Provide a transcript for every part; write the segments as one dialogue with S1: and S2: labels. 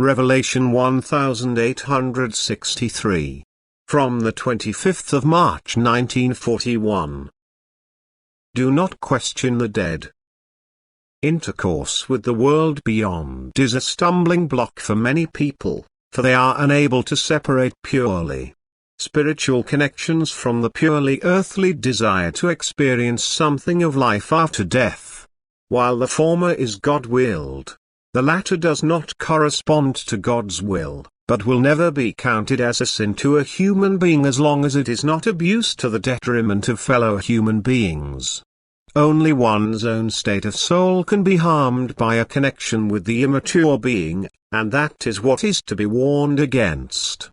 S1: Revelation 1863. From the 25th of March 1941. Do not question the dead. Intercourse with the world beyond is a stumbling block for many people, for they are unable to separate purely spiritual connections from the purely earthly desire to experience something of life after death. While the former is God-willed, the latter does not correspond to God's will, but will never be counted as a sin to a human being as long as it is not abuse to the detriment of fellow human beings. Only one's own state of soul can be harmed by a connection with the immature being, and that is what is to be warned against.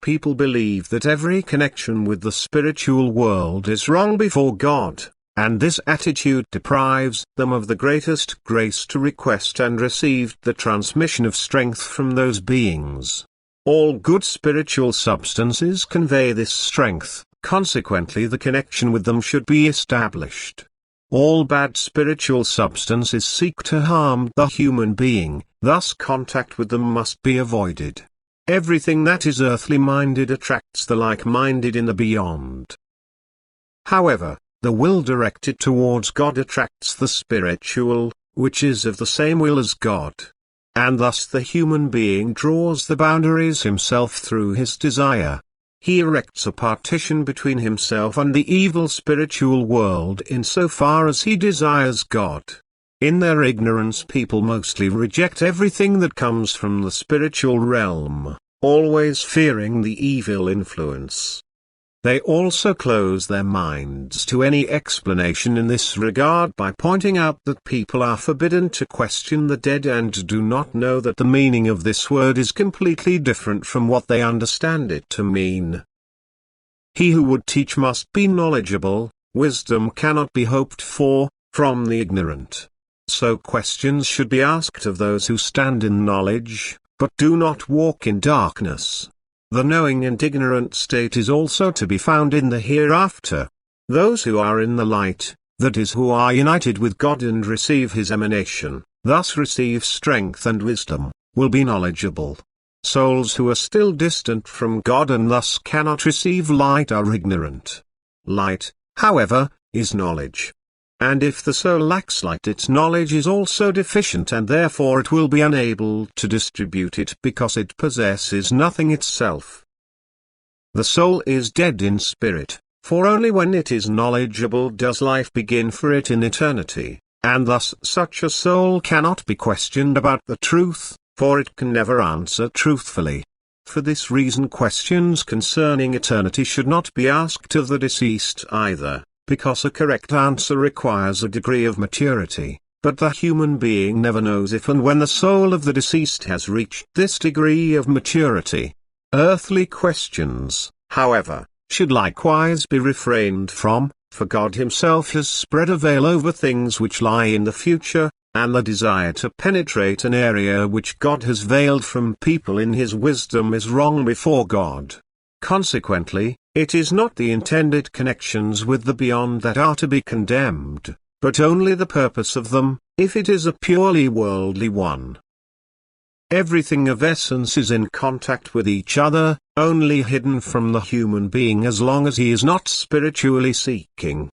S1: People believe that every connection with the spiritual world is wrong before God, and this attitude deprives them of the greatest grace to request and receive the transmission of strength from those beings. All good spiritual substances convey this strength, consequently the connection with them should be established. All bad spiritual substances seek to harm the human being, thus contact with them must be avoided. Everything that is earthly-minded attracts the like-minded in the beyond. However, the will directed towards God attracts the spiritual, which is of the same will as God. And thus the human being draws the boundaries himself through his desire. He erects a partition between himself and the evil spiritual world insofar as he desires God. In their ignorance people mostly reject everything that comes from the spiritual realm, always fearing the evil influence. They also close their minds to any explanation in this regard by pointing out that people are forbidden to question the dead and do not know that the meaning of this word is completely different from what they understand it to mean. He who would teach must be knowledgeable. Wisdom cannot be hoped for from the ignorant. So questions should be asked of those who stand in knowledge, but do not walk in darkness. The knowing and ignorant state is also to be found in the hereafter. Those who are in the light, that is who are united with God and receive His emanation, thus receive strength and wisdom, will be knowledgeable. Souls who are still distant from God and thus cannot receive light are ignorant. Light, however, is knowledge. And if the soul lacks light, its knowledge is also deficient and therefore it will be unable to distribute it because it possesses nothing itself. The soul is dead in spirit, for only when it is knowledgeable does life begin for it in eternity, and thus such a soul cannot be questioned about the truth, for it can never answer truthfully. For this reason questions concerning eternity should not be asked of the deceased either, because a correct answer requires a degree of maturity, but the human being never knows if and when the soul of the deceased has reached this degree of maturity. Earthly questions, however, should likewise be refrained from, for God Himself has spread a veil over things which lie in the future, and the desire to penetrate an area which God has veiled from people in His wisdom is wrong before God. Consequently, it is not the intended connections with the beyond that are to be condemned, but only the purpose of them, if it is a purely worldly one. Everything of essence is in contact with each other, only hidden from the human being as long as he is not spiritually seeking.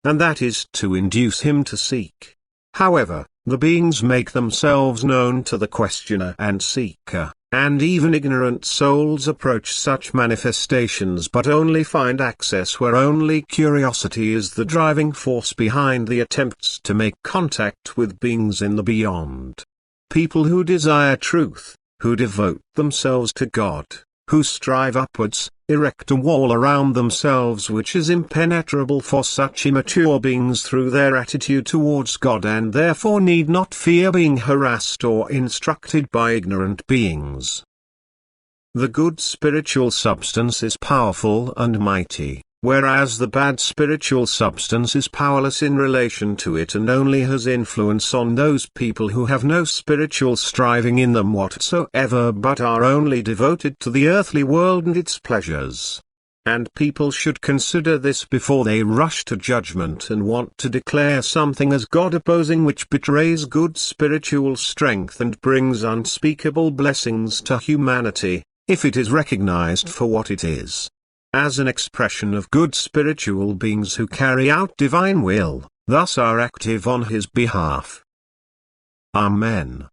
S1: And that is to induce him to seek. However, the beings make themselves known to the questioner and seeker. And even ignorant souls approach such manifestations but only find access where only curiosity is the driving force behind the attempts to make contact with beings in the beyond. People who desire truth, who devote themselves to God, who strive upwards, erect a wall around themselves which is impenetrable for such immature beings through their attitude towards God, and therefore need not fear being harassed or instructed by ignorant beings. The good spiritual substance is powerful and mighty, whereas the bad spiritual substance is powerless in relation to it and only has influence on those people who have no spiritual striving in them whatsoever but are only devoted to the earthly world and its pleasures. And people should consider this before they rush to judgment and want to declare something as God-opposing, which betrays good spiritual strength and brings unspeakable blessings to humanity, if it is recognized for what it is, as an expression of good spiritual beings who carry out divine will, thus are active on His behalf. Amen.